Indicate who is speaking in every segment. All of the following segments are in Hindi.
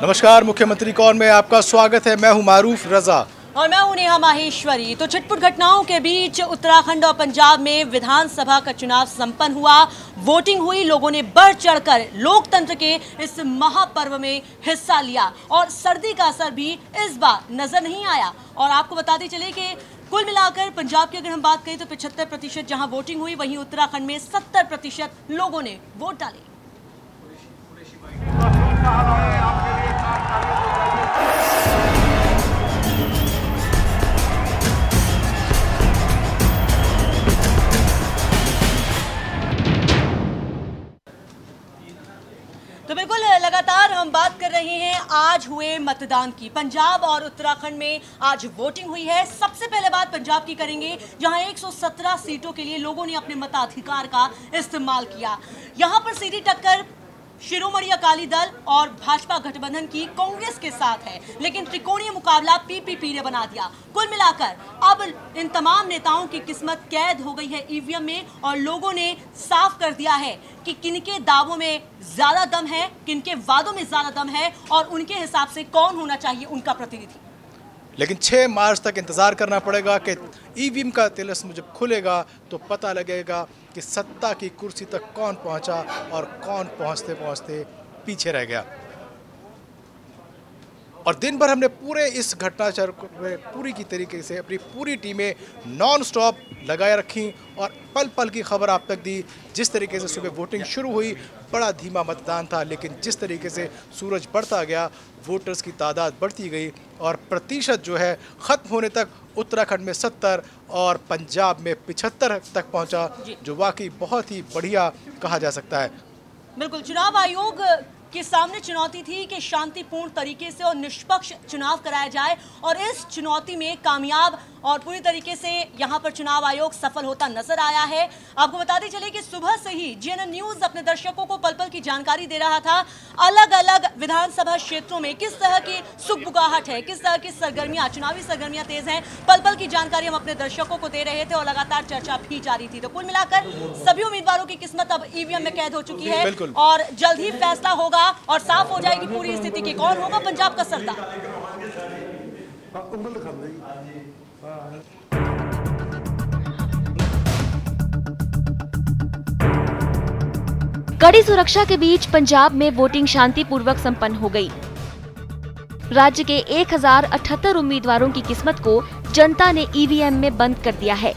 Speaker 1: नमस्कार, मुख्यमंत्री कौन में आपका स्वागत है। मैं हूं मारूफ रजा
Speaker 2: और मैं हूं नेहा माहेश्वरी। तो छिटपुट घटनाओं के बीच उत्तराखंड और पंजाब में विधानसभा का चुनाव संपन्न हुआ, वोटिंग हुई, लोगों ने बढ़ चढ़कर लोकतंत्र के इस महापर्व में हिस्सा लिया और सर्दी का असर भी इस बार नजर नहीं आया। और आपको बताते चले कि कुल मिलाकर पंजाब की अगर हम बात करें तो 75% जहां वोटिंग हुई, वहीं उत्तराखंड में 70% लोगों ने वोट डाले। तो बिल्कुल लगातार हम बात कर रहे हैं आज हुए मतदान की। पंजाब और उत्तराखंड में आज वोटिंग हुई है। सबसे पहले बात पंजाब की करेंगे, जहां 117 सीटों के लिए लोगों ने अपने मताधिकार का इस्तेमाल किया। यहां पर सीधी टक्कर शिरोमणि अकाली दल और भाजपा गठबंधन की कांग्रेस के साथ है, लेकिन त्रिकोणीय मुकाबला पीपीपी ने बना दिया। कुल मिलाकर अब इन तमाम नेताओं की किस्मत कैद हो गई है ईवीएम में और लोगों ने साफ कर दिया है कि किनके दावों में ज्यादा दम है, किनके वादों में ज्यादा दम है और उनके हिसाब से कौन होना चाहिए उनका प्रतिनिधि।
Speaker 1: लेकिन 6 मार्च तक इंतजार करना पड़ेगा कि ईवीएम का तिलस्म जब खुलेगा तो पता लगेगा कि सत्ता की कुर्सी तक कौन पहुंचा और कौन पहुंचते पहुंचते पीछे रह गया। और दिन भर हमने पूरे इस घटनाचक्र में पूरी की तरीके से अपनी पूरी टीमें नॉन स्टॉप लगाए रखी और पल पल की खबर आप तक दी। जिस तरीके से सुबह वोटिंग शुरू हुई, बड़ा धीमा मतदान था, लेकिन जिस तरीके से सूरज बढ़ता गया, वोटर्स की तादाद बढ़ती गई और प्रतिशत जो है ख़त्म होने तक उत्तराखंड में 70 और पंजाब में 75 तक पहुंचा, जो वाकई बहुत ही बढ़िया कहा जा सकता है।
Speaker 2: बिल्कुल, चुनाव आयोग के सामने चुनौती थी कि शांतिपूर्ण तरीके से और निष्पक्ष चुनाव कराया जाए और इस चुनौती में कामयाब और पूरी तरीके से यहां पर चुनाव आयोग सफल होता नजर आया है। आपको बताते चले कि सुबह से ही जीएनएन न्यूज अपने दर्शकों को पल पल की जानकारी दे रहा था। अलग अलग विधानसभा क्षेत्रों में किस तरह की सुगबुगाहट है, किस तरह की सरगर्मियां, चुनावी सरगर्मियां तेज हैं, पल पल की जानकारी हम अपने दर्शकों को दे रहे थे और लगातार चर्चा भी जारी थी। तो कुल मिलाकर सभी उम्मीदवारों की किस्मत अब ईवीएम में कैद हो चुकी है और जल्द ही फैसला होगा और साफ हो जाएगी पूरी स्थिति की कौन होगा पंजाब का सरदार।
Speaker 3: कड़ी सुरक्षा के बीच पंजाब में वोटिंग शांतिपूर्वक संपन्न हो गई। राज्य के 1078 उम्मीदवारों की किस्मत को जनता ने ईवीएम में बंद कर दिया है।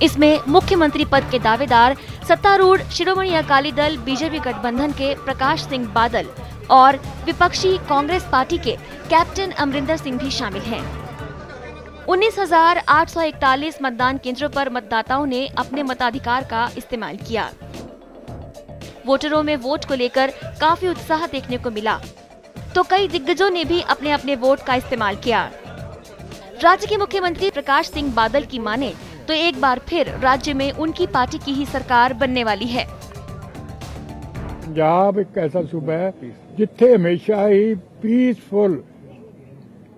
Speaker 3: इसमें मुख्यमंत्री पद के दावेदार सत्तारूढ़ शिरोमणि अकाली दल बीजेपी गठबंधन के प्रकाश सिंह बादल और विपक्षी कांग्रेस पार्टी के कैप्टन अमरिंदर सिंह भी शामिल हैं। 19,841 मतदान केंद्रों पर मतदाताओं ने अपने मताधिकार का इस्तेमाल किया। वोटरों में वोट को लेकर काफी उत्साह देखने को मिला, तो कई दिग्गजों ने भी अपने अपने वोट का इस्तेमाल किया। राज्य के मुख्यमंत्री प्रकाश सिंह बादल की माने तो एक बार फिर राज्य में उनकी पार्टी की ही सरकार बनने वाली है।
Speaker 4: पंजाब एक ऐसा सूबा है जिथे हमेशा ही पीसफुल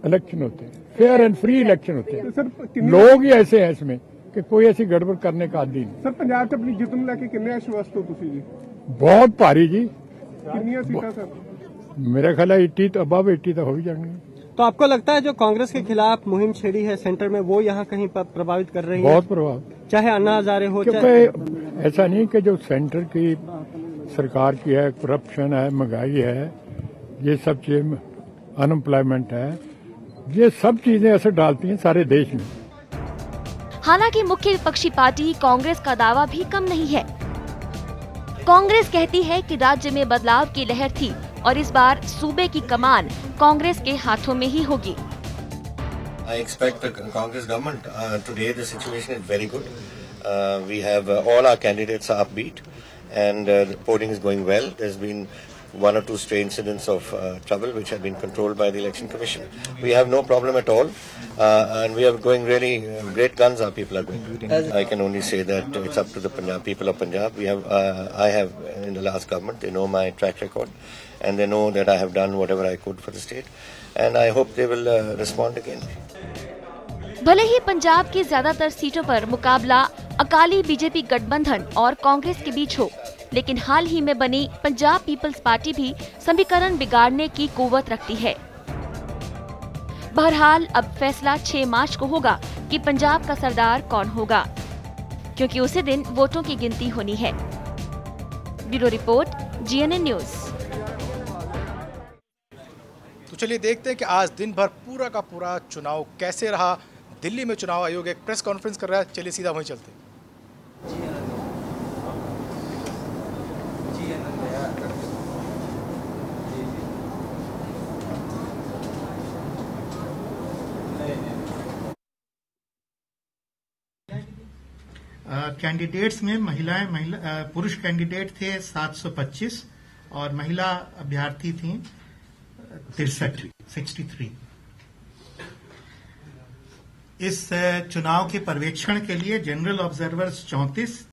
Speaker 4: इलेक्शन होते हैं, फेयर एंड फ्री इलेक्शन होते हैं। सर, लोग ही ऐसे हैं इसमें कि कोई ऐसी गड़बड़ करने का आदि नहीं।
Speaker 5: सर, पंजाब से अपनी जित लेके कितने आश्वस्त हो तुसी जी?
Speaker 4: बहुत भारी जी।
Speaker 5: कितनी सीटा सर?
Speaker 4: मेरा ख्याल है 80 तो अबव 80 तो हो ही जाएंगे।
Speaker 6: तो आपको लगता है जो कांग्रेस के खिलाफ मुहिम छेड़ी है सेंटर में, वो यहाँ कहीं पर प्रभावित कर रही है?
Speaker 4: बहुत प्रभावित,
Speaker 6: चाहे अन्ना हजारे हो,
Speaker 4: क्योंकि ऐसा नहीं कि जो सेंटर की सरकार की है, करप्शन है, महंगाई है, ये सब चीजें, अनएम्प्लॉयमेंट है, ये सब चीजें असर डालती हैं सारे देश में।
Speaker 3: हालांकि मुख्य विपक्षी पार्टी कांग्रेस का दावा भी कम नहीं है। कांग्रेस कहती है कि राज्य में बदलाव की लहर थी और इस बार सूबे की कमान कांग्रेस के हाथों में ही होगी।
Speaker 7: I expect the Congress government. Today the situation is very good. We have all our candidates are upbeat and the polling is going well. There's been one or two stray incidents of trouble which have been controlled by the Election Commission. We have no problem at all and we are going really great guns our people are going. I can only say that it's up to the people of Punjab. We have, I have in the last government, they know my track record and they know that I have done whatever I could for the state and I hope they will respond again.
Speaker 3: भले ही पंजाब की ज्यादातर सीटों पर मुकाबला अकाली बीजेपी गठबंधन और कांग्रेस के बीच हो, लेकिन हाल ही में बनी पंजाब पीपल्स पार्टी भी समीकरण बिगाड़ने की कुव्वत रखती है। बहरहाल अब फैसला 6 मार्च को होगा कि पंजाब का सरदार कौन होगा, क्योंकि उसी दिन वोटों की गिनती होनी है। Bureau report, GNN news.
Speaker 1: तो चलिए देखते हैं कि आज दिन भर पूरा का पूरा चुनाव कैसे रहा। दिल्ली में चुनाव आयोग एक प्रेस कॉन्फ्रेंस कर रहा है, चलिए सीधा वहीं चलते हैं।
Speaker 8: कैंडिडेट्स में पुरुष कैंडिडेट थे 725 और महिला अभ्यर्थी थी 63। इस चुनाव के पर्यवेक्षण के लिए जनरल ऑब्जर्वर्स 34,